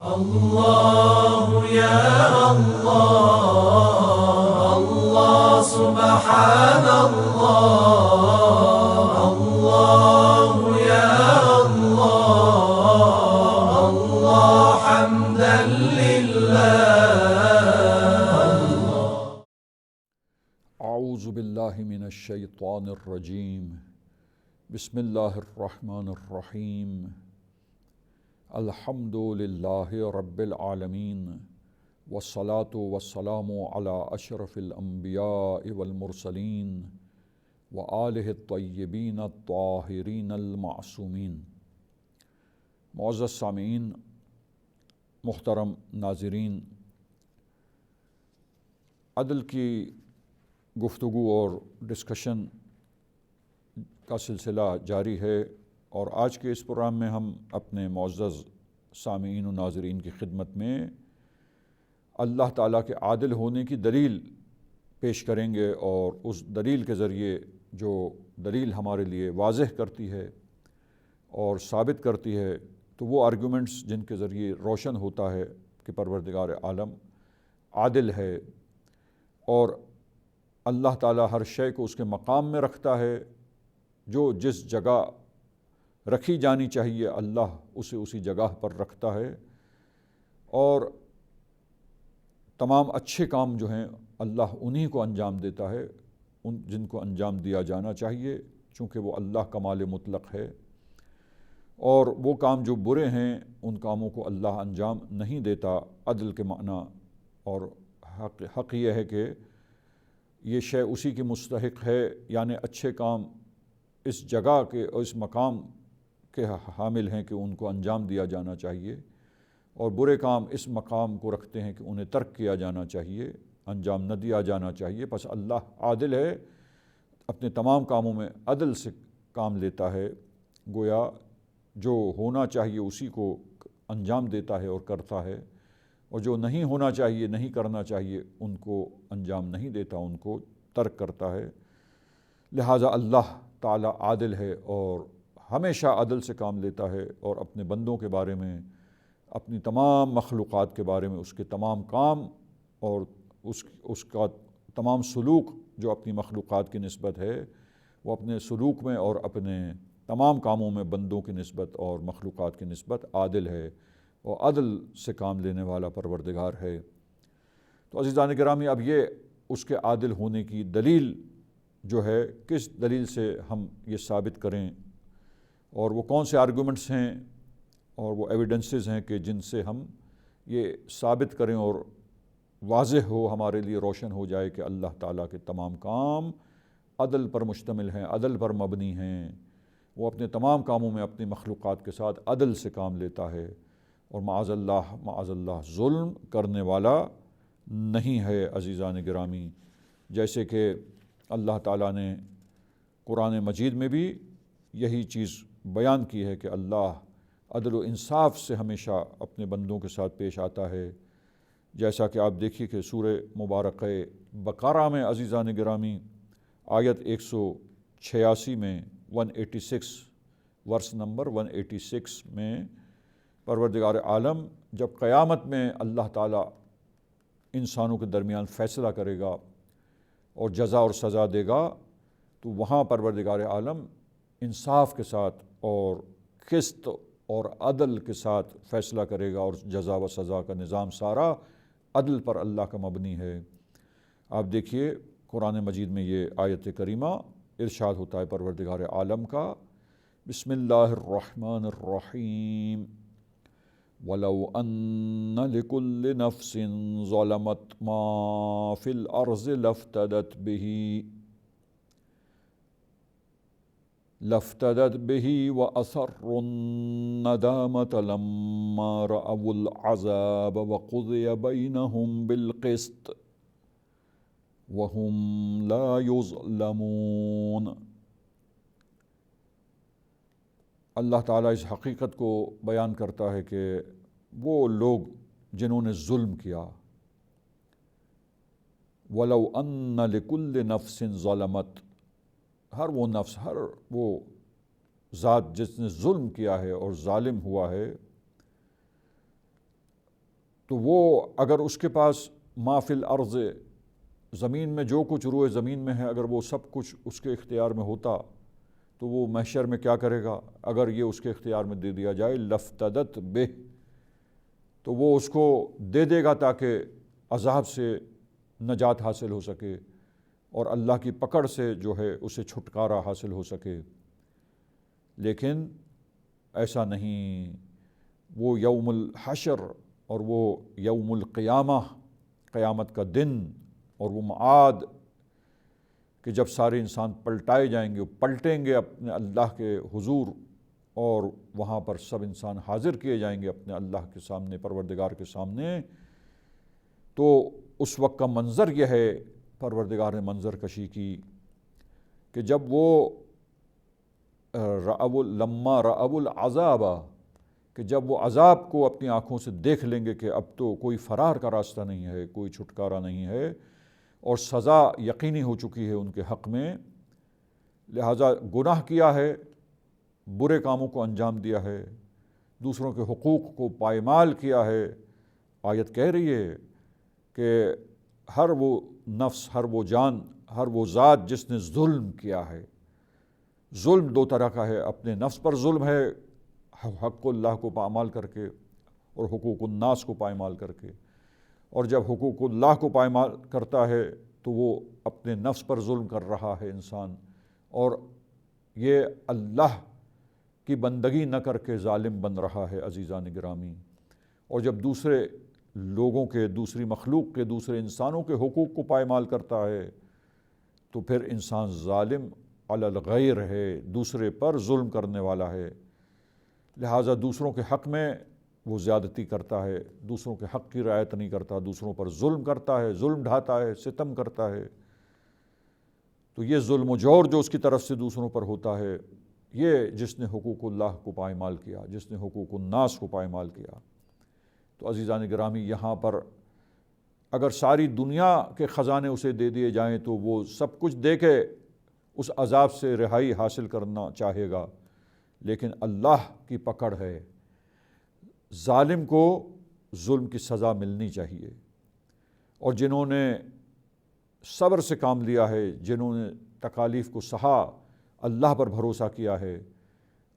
الله يا الله الله سبحان الله الله يا الله الله حمدا لله. اعوذ باللہ من الشیطان الرجیم. بسم اللہ الرحمن الرحیم. الحمد للہ رب العالمین والصلاة والسلام علی اشرف الانبیاء والمرسلین وآلہ الطیبین الطاہرین المعصومین. معزز سامعین، محترم ناظرین، عدل کی گفتگو اور ڈسکشن کا سلسلہ جاری ہے، اور آج کے اس پروگرام میں ہم اپنے معزز سامعین و ناظرین کی خدمت میں اللہ تعالیٰ کے عادل ہونے کی دلیل پیش کریں گے، اور اس دلیل کے ذریعے جو دلیل ہمارے لیے واضح کرتی ہے اور ثابت کرتی ہے، تو وہ آرگومنٹس جن کے ذریعے روشن ہوتا ہے کہ پروردگار عالم عادل ہے، اور اللہ تعالیٰ ہر شے کو اس کے مقام میں رکھتا ہے. جو جس جگہ رکھی جانی چاہیے اللہ اسے اسی جگہ پر رکھتا ہے، اور تمام اچھے کام جو ہیں اللہ انہی کو انجام دیتا ہے جن کو انجام دیا جانا چاہیے، چونکہ وہ اللہ کمال مطلق ہے. اور وہ کام جو برے ہیں ان کاموں کو اللہ انجام نہیں دیتا. عدل کے معنی اور حق یہ ہے کہ یہ شے اسی کی مستحق ہے، یعنی اچھے کام اس جگہ کے اور اس مقام کے حامل ہیں کہ ان کو انجام دیا جانا چاہیے، اور برے کام اس مقام کو رکھتے ہیں کہ انہیں ترک کیا جانا چاہیے، انجام نہ دیا جانا چاہیے. بس اللہ عادل ہے، اپنے تمام کاموں میں عدل سے کام لیتا ہے. گویا جو ہونا چاہیے اسی کو انجام دیتا ہے اور کرتا ہے، اور جو نہیں ہونا چاہیے، نہیں کرنا چاہیے، ان کو انجام نہیں دیتا، ان کو ترک کرتا ہے. لہٰذا اللہ تعالیٰ عادل ہے اور ہمیشہ عدل سے کام لیتا ہے، اور اپنے بندوں کے بارے میں، اپنی تمام مخلوقات کے بارے میں اس کے تمام کام اور اس کا تمام سلوک جو اپنی مخلوقات کی نسبت ہے، وہ اپنے سلوک میں اور اپنے تمام کاموں میں بندوں کی نسبت اور مخلوقات کی نسبت عادل ہے، اور عدل سے کام لینے والا پروردگار ہے. تو عزیزان گرامی، اب یہ اس کے عادل ہونے کی دلیل جو ہے، کس دلیل سے ہم یہ ثابت کریں، اور وہ کون سے آرگومنٹس ہیں اور وہ ایویڈنسز ہیں کہ جن سے ہم یہ ثابت کریں اور واضح ہو، ہمارے لیے روشن ہو جائے کہ اللہ تعالیٰ کے تمام کام عدل پر مشتمل ہیں، عدل پر مبنی ہیں. وہ اپنے تمام کاموں میں اپنی مخلوقات کے ساتھ عدل سے کام لیتا ہے، اور معاذ اللہ ظلم کرنے والا نہیں ہے. عزیزان گرامی، جیسے کہ اللہ تعالیٰ نے قرآن مجید میں بھی یہی چیز بیان کی ہے کہ اللہ عدل و انصاف سے ہمیشہ اپنے بندوں کے ساتھ پیش آتا ہے. جیسا کہ آپ دیکھیے کہ سورہ مبارکہ بقرہ میں عزیزان گرامی آیت 186 میں 186 ورس نمبر 186 میں پروردگار عالم جب قیامت میں اللہ تعالیٰ انسانوں کے درمیان فیصلہ کرے گا اور جزا اور سزا دے گا، تو وہاں پروردگار عالم انصاف کے ساتھ اور قسط اور عدل کے ساتھ فیصلہ کرے گا، اور جزا و سزا کا نظام سارا عدل پر اللہ کا مبنی ہے. آپ دیکھیے قرآن مجید میں یہ آیت کریمہ ارشاد ہوتا ہے پروردگار عالم کا، بسم اللہ الرحمن الرحیم، وَلَوْ أَنَّ لِكُلِّ نَفْسٍ ظَلَمَتْ مَا فِي الْأَرْضِ لَافْتَدَتْ بِهِ وَأَسَرُّوا النَّدَامَةَ لَمَّا رَأَوُا الْعَذَابَ وَقُضِيَ بَيْنَهُم بِالْقِسْطِ وَهُمْ لَا يُظْلَمُونَ. اللہ تعالیٰ اس حقیقت کو بیان کرتا ہے کہ وہ لوگ جنہوں نے ظلم کیا، وَلَوْ أَنَّ لِكُلِّ نَفْسٍ ظَلَمَتْ، ہر وہ نفس، ہر وہ ذات جس نے ظلم کیا ہے اور ظالم ہوا ہے، تو وہ اگر اس کے پاس ما فی الارض، زمین میں جو کچھ روئے زمین میں ہے، اگر وہ سب کچھ اس کے اختیار میں ہوتا تو وہ محشر میں کیا کرے گا؟ اگر یہ اس کے اختیار میں دے دیا جائے لفتدت بہ، تو وہ اس کو دے دے گا تاکہ عذاب سے نجات حاصل ہو سکے اور اللہ کی پکڑ سے جو ہے اسے چھٹکارا حاصل ہو سکے۔ لیکن ایسا نہیں، وہ یوم الحشر اور وہ یوم القیامہ، قیامت کا دن اور وہ معاد کہ جب سارے انسان پلٹائے جائیں گے، پلٹیں گے اپنے اللہ کے حضور، اور وہاں پر سب انسان حاضر کیے جائیں گے اپنے اللہ کے سامنے، پروردگار کے سامنے۔ تو اس وقت کا منظر یہ ہے، پروردگار نے منظر کشی کی کہ جب وہ لما رأوا العذاب، کہ جب وہ عذاب کو اپنی آنکھوں سے دیکھ لیں گے کہ اب تو کوئی فرار کا راستہ نہیں ہے، کوئی چھٹکارا نہیں ہے، اور سزا یقینی ہو چکی ہے ان کے حق میں، لہٰذا گناہ کیا ہے، برے کاموں کو انجام دیا ہے، دوسروں کے حقوق کو پائمال کیا ہے۔ آیت کہہ رہی ہے کہ ہر وہ نفس، ہر وہ جان، ہر وہ ذات جس نے ظلم کیا ہے۔ ظلم دو طرح کا ہے، اپنے نفس پر ظلم ہے حق اللہ کو پامال کر کے اور حقوق الناس کو پائمال کر کے، اور جب حقوق اللہ کو پائمال کرتا ہے تو وہ اپنے نفس پر ظلم کر رہا ہے انسان، اور یہ اللہ کی بندگی نہ کر کے ظالم بن رہا ہے عزیزان گرامی۔ اور جب دوسرے لوگوں کے، دوسری مخلوق کے، دوسرے انسانوں کے حقوق کو پائمال کرتا ہے تو پھر انسان ظالم علی الغیر ہے، دوسرے پر ظلم کرنے والا ہے، لہٰذا دوسروں کے حق میں وہ زیادتی کرتا ہے، دوسروں کے حق کی رعایت نہیں کرتا، دوسروں پر ظلم کرتا ہے، ظلم ڈھاتا ہے، ستم کرتا ہے۔ تو یہ ظلم و جور جو اس کی طرف سے دوسروں پر ہوتا ہے، یہ جس نے حقوق اللہ کو پائمال کیا، جس نے حقوق الناس کو پائمال کیا۔ تو عزیزان گرامی، یہاں پر اگر ساری دنیا کے خزانے اسے دے دیے جائیں تو وہ سب کچھ دے کے اس عذاب سے رہائی حاصل کرنا چاہے گا، لیکن اللہ کی پکڑ ہے، ظالم کو ظلم کی سزا ملنی چاہیے۔ اور جنہوں نے صبر سے کام لیا ہے، جنہوں نے تکالیف کو سہا، اللہ پر بھروسہ کیا ہے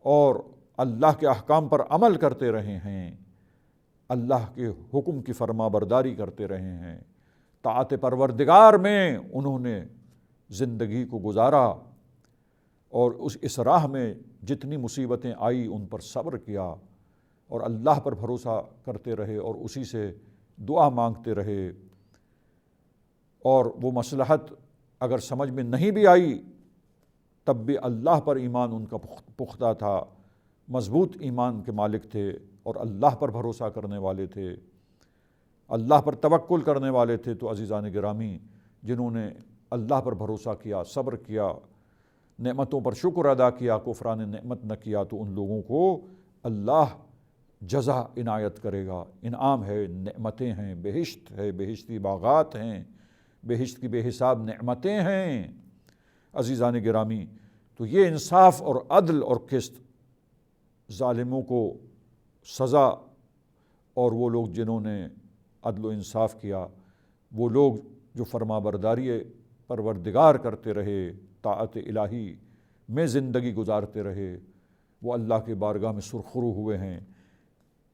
اور اللہ کے احکام پر عمل کرتے رہے ہیں، اللہ کے حکم کی فرما برداری کرتے رہے ہیں، طاعت پروردگار میں انہوں نے زندگی کو گزارا، اور اس راہ میں جتنی مصیبتیں آئی ان پر صبر کیا اور اللہ پر بھروسہ کرتے رہے اور اسی سے دعا مانگتے رہے، اور وہ مصلحت اگر سمجھ میں نہیں بھی آئی تب بھی اللہ پر ایمان ان کا پختہ تھا، مضبوط ایمان کے مالک تھے اور اللہ پر بھروسہ کرنے والے تھے، اللہ پر توکل کرنے والے تھے۔ تو عزیزان گرامی، جنہوں نے اللہ پر بھروسہ کیا، صبر کیا، نعمتوں پر شکر ادا کیا، کفران نعمت نہ کیا، تو ان لوگوں کو اللہ جزا عنایت کرے گا۔ انعام ہے، نعمتیں ہیں، بہشت ہے، بہشتی باغات ہیں، بہشت کی بے حساب نعمتیں ہیں۔ عزیزان گرامی، تو یہ انصاف اور عدل اور قسط، ظالموں کو سزا، اور وہ لوگ جنہوں نے عدل و انصاف کیا، وہ لوگ جو فرما برداری پروردگار کرتے رہے، طاعت الہی میں زندگی گزارتے رہے، وہ اللہ کے بارگاہ میں سرخرو ہوئے ہیں۔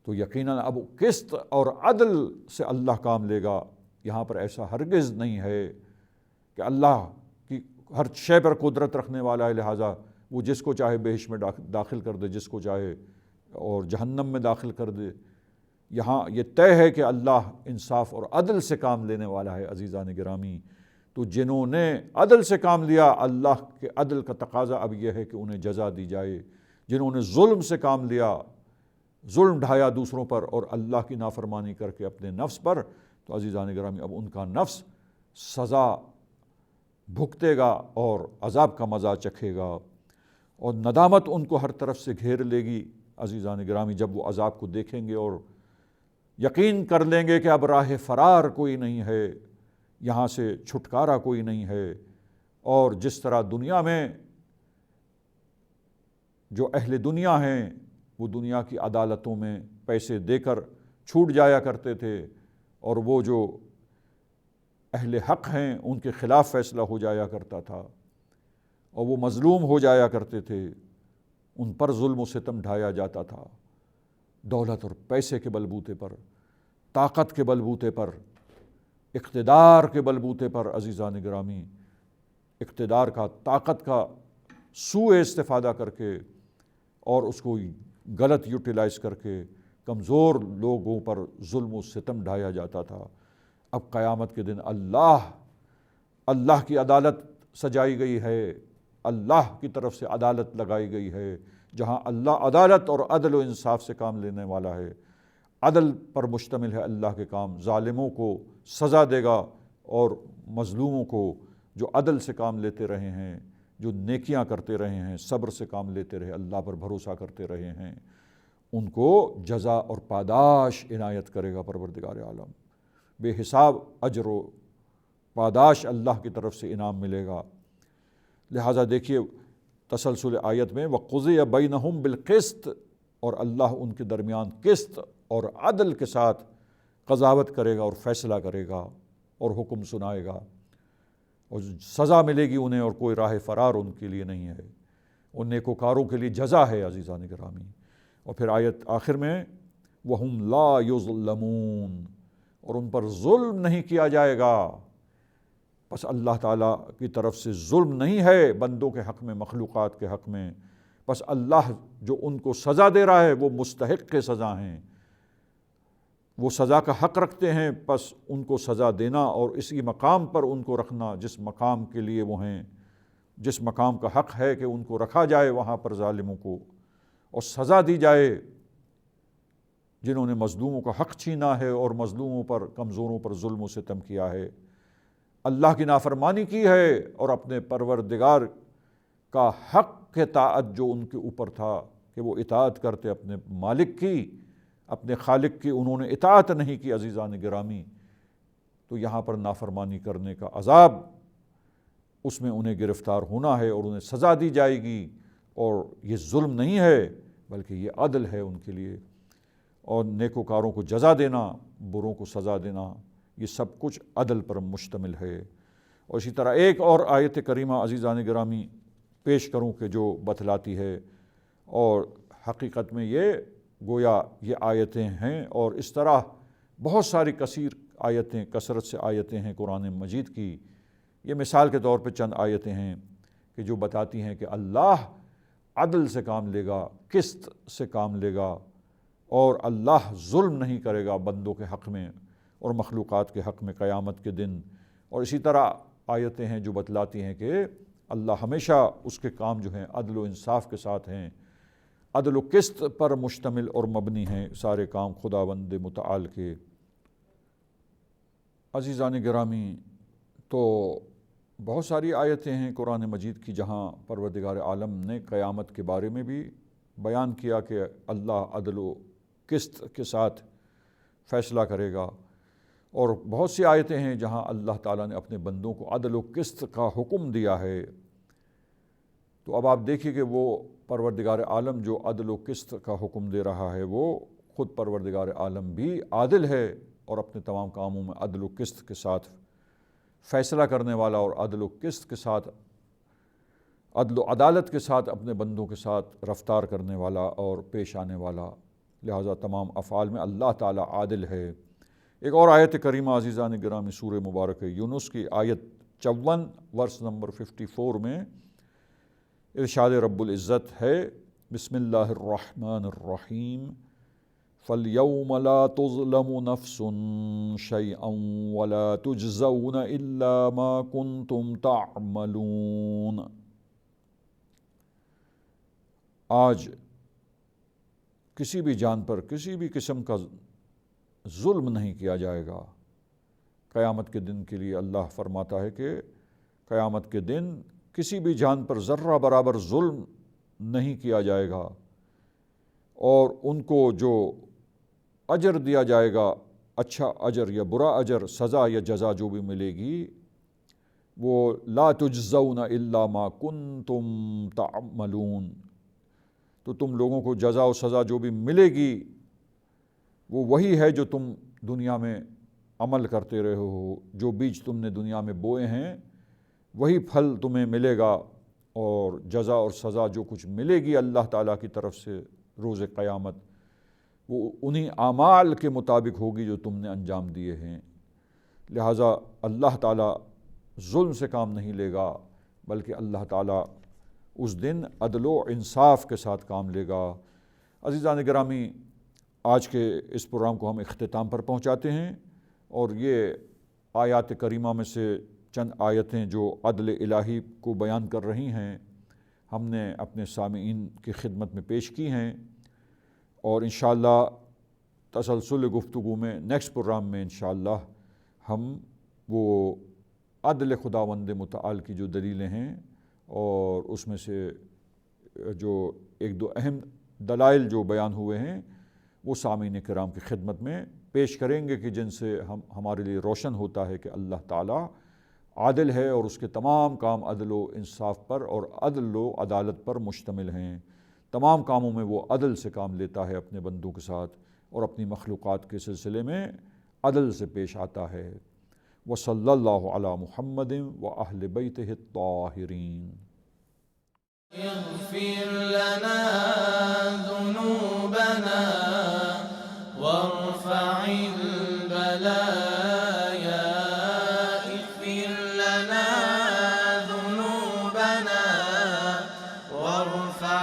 تو یقیناً اب قسط اور عدل سے اللہ کام لے گا۔ یہاں پر ایسا ہرگز نہیں ہے کہ اللہ کی ہر شے پر قدرت رکھنے والا ہے، لہٰذا وہ جس کو چاہے بہشت میں داخل کر دے، جس کو چاہے اور جہنم میں داخل کر دے۔ یہاں یہ طے ہے کہ اللہ انصاف اور عدل سے کام لینے والا ہے عزیزان گرامی۔ تو جنہوں نے عدل سے کام لیا، اللہ کے عدل کا تقاضا اب یہ ہے کہ انہیں جزا دی جائے۔ جنہوں نے ظلم سے کام لیا، ظلم ڈھایا دوسروں پر اور اللہ کی نافرمانی کر کے اپنے نفس پر، تو عزیزان گرامی اب ان کا نفس سزا بھگتے گا اور عذاب کا مزہ چکھے گا، اور ندامت ان کو ہر طرف سے گھیر لے گی۔ عزیزان گرامی، جب وہ عذاب کو دیکھیں گے اور یقین کر لیں گے کہ اب راہ فرار کوئی نہیں ہے، یہاں سے چھٹکارا کوئی نہیں ہے، اور جس طرح دنیا میں جو اہل دنیا ہیں وہ دنیا کی عدالتوں میں پیسے دے کر چھوٹ جایا کرتے تھے اور وہ جو اہل حق ہیں ان کے خلاف فیصلہ ہو جایا کرتا تھا اور وہ مظلوم ہو جایا کرتے تھے، ان پر ظلم و ستم ڈھایا جاتا تھا، دولت اور پیسے کے بلبوتے پر، طاقت کے بلبوتے پر، اقتدار کے بلبوتے پر۔ عزیزان گرامی، اقتدار کا، طاقت کا سوء استفادہ کر کے اور اس کو غلط یوٹیلائز کر کے کمزور لوگوں پر ظلم و ستم ڈھایا جاتا تھا۔ اب قیامت کے دن اللہ کی عدالت سجائی گئی ہے، اللہ کی طرف سے عدالت لگائی گئی ہے، جہاں اللہ عدالت اور عدل و انصاف سے کام لینے والا ہے۔ عدل پر مشتمل ہے اللہ کے کام، ظالموں کو سزا دے گا اور مظلوموں کو جو عدل سے کام لیتے رہے ہیں، جو نیکیاں کرتے رہے ہیں، صبر سے کام لیتے رہے، اللہ پر بھروسہ کرتے رہے ہیں، ان کو جزا اور پاداش عنایت کرے گا پروردگار عالم۔ بے حساب اجر و پاداش اللہ کی طرف سے انعام ملے گا۔ لہٰذا دیکھیے تسلسل آیت میں وَقُضِيَ بَيْنَهُمْ بِالْقِسْطِ، اور اللہ ان کے درمیان قسط اور عدل کے ساتھ قضاوت کرے گا اور فیصلہ کرے گا اور حکم سنائے گا، اور سزا ملے گی انہیں اور کوئی راہ فرار ان کے لیے نہیں ہے، ان نیکوکاروں کے لیے جزا ہے۔ عزیزان گرامی، اور پھر آیت آخر میں وَهُمْ لَا يُظْلَمُونَ، اور ان پر ظلم نہیں کیا جائے گا۔ بس اللہ تعالیٰ کی طرف سے ظلم نہیں ہے بندوں کے حق میں، مخلوقات کے حق میں، بس اللہ جو ان کو سزا دے رہا ہے وہ مستحق کے سزا ہیں، وہ سزا کا حق رکھتے ہیں، بس ان کو سزا دینا اور اسی مقام پر ان کو رکھنا جس مقام کے لیے وہ ہیں، جس مقام کا حق ہے کہ ان کو رکھا جائے وہاں پر ظالموں کو، اور سزا دی جائے جنہوں نے مظلوموں کا حق چھینا ہے اور مظلوموں پر، کمزوروں پر ظلم و ستم کیا ہے، اللہ کی نافرمانی کی ہے اور اپنے پروردگار کا حق کے اطاعت جو ان کے اوپر تھا کہ وہ اطاعت کرتے اپنے مالک کی، اپنے خالق کی، انہوں نے اطاعت نہیں کی۔ عزیزان گرامی، تو یہاں پر نافرمانی کرنے کا عذاب، اس میں انہیں گرفتار ہونا ہے اور انہیں سزا دی جائے گی، اور یہ ظلم نہیں ہے بلکہ یہ عدل ہے ان کے لیے، اور نیکوکاروں کو جزا دینا، بروں کو سزا دینا، یہ سب کچھ عدل پر مشتمل ہے۔ اور اسی طرح ایک اور آیت کریمہ عزیزان گرامی پیش کروں کہ جو بتلاتی ہے، اور حقیقت میں یہ گویا یہ آیتیں ہیں، اور اس طرح بہت ساری کثیر آیتیں، کثرت سے آیتیں ہیں قرآن مجید کی۔ یہ مثال کے طور پہ چند آیتیں ہیں کہ جو بتاتی ہیں کہ اللہ عدل سے کام لے گا، قسط سے کام لے گا، اور اللہ ظلم نہیں کرے گا بندوں کے حق میں اور مخلوقات کے حق میں قیامت کے دن۔ اور اسی طرح آیتیں ہیں جو بتلاتی ہیں کہ اللہ ہمیشہ اس کے کام جو ہیں عدل و انصاف کے ساتھ ہیں، عدل و قسط پر مشتمل اور مبنی ہیں سارے کام خداوند متعال کے۔ عزیزان گرامی، تو بہت ساری آیتیں ہیں قرآن مجید کی جہاں پروردگار عالم نے قیامت کے بارے میں بھی بیان کیا کہ اللہ عدل و قسط کے ساتھ فیصلہ کرے گا، اور بہت سی آیتیں ہیں جہاں اللہ تعالیٰ نے اپنے بندوں کو عدل و قسط کا حکم دیا ہے۔ تو اب آپ دیکھیے کہ وہ پروردگار عالم جو عدل و قسط کا حکم دے رہا ہے، وہ خود پروردگار عالم بھی عادل ہے اور اپنے تمام کاموں میں عدل و قسط کے ساتھ فیصلہ کرنے والا، اور عدل و قسط کے ساتھ، عدل و عدالت کے ساتھ اپنے بندوں کے ساتھ رفتار کرنے والا اور پیش آنے والا، لہٰذا تمام افعال میں اللہ تعالیٰ عادل ہے۔ ایک اور آیت کریمہ عزیزان گرامی سورہ مبارک یونس کی آیت 54 ورس نمبر 54 میں ارشاد رب العزت ہے، بسم اللہ الرحمن الرحیم، فَالْيَوْمَ لَا تُظْلَمُ نَفْسٌ شَيْئًا وَلَا تُجْزَوْنَ إِلَّا مَا كُنْتُمْ تَعْمَلُونَ۔ آج کسی بھی جان پر کسی بھی قسم کا ظلم نہیں کیا جائے گا۔ قیامت کے دن کے لیے اللہ فرماتا ہے کہ قیامت کے دن کسی بھی جان پر ذرہ برابر ظلم نہیں کیا جائے گا، اور ان کو جو اجر دیا جائے گا، اچھا اجر یا برا اجر، سزا یا جزا جو بھی ملے گی، وہ لا تجزون الا ما کنتم تعملون، تو تم لوگوں کو جزا و سزا جو بھی ملے گی وہ وہی ہے جو تم دنیا میں عمل کرتے رہے ہو، جو بیج تم نے دنیا میں بوئے ہیں وہی پھل تمہیں ملے گا، اور جزا اور سزا جو کچھ ملے گی اللہ تعالیٰ کی طرف سے روز قیامت وہ انہی اعمال کے مطابق ہوگی جو تم نے انجام دیے ہیں۔ لہٰذا اللہ تعالیٰ ظلم سے کام نہیں لے گا، بلکہ اللہ تعالیٰ اس دن عدل و انصاف کے ساتھ کام لے گا۔ عزیزان گرامی، آج کے اس پروگرام کو ہم اختتام پر پہنچاتے ہیں، اور یہ آیات کریمہ میں سے چند آیتیں جو عدل الہی کو بیان کر رہی ہیں ہم نے اپنے سامعین کی خدمت میں پیش کی ہیں، اور انشاءاللہ تسلسل گفتگو میں نیکسٹ پروگرام میں انشاءاللہ ہم وہ عدل خداوند متعال کی جو دلیلیں ہیں اور اس میں سے جو ایک دو اہم دلائل جو بیان ہوئے ہیں وہ سامعین کرام کی خدمت میں پیش کریں گے، کہ جن سے ہمارے لیے روشن ہوتا ہے کہ اللہ تعالیٰ عادل ہے اور اس کے تمام کام عدل و انصاف پر اور عدل و عدالت پر مشتمل ہیں۔ تمام کاموں میں وہ عدل سے کام لیتا ہے اپنے بندوں کے ساتھ، اور اپنی مخلوقات کے سلسلے میں عدل سے پیش آتا ہے۔ وصلی اللہ علی محمد واہل بیتہ الطاہرین۔ اغفر لنا ذنوبنا وارفع البلايا، اغفر لنا ذنوبنا وارفع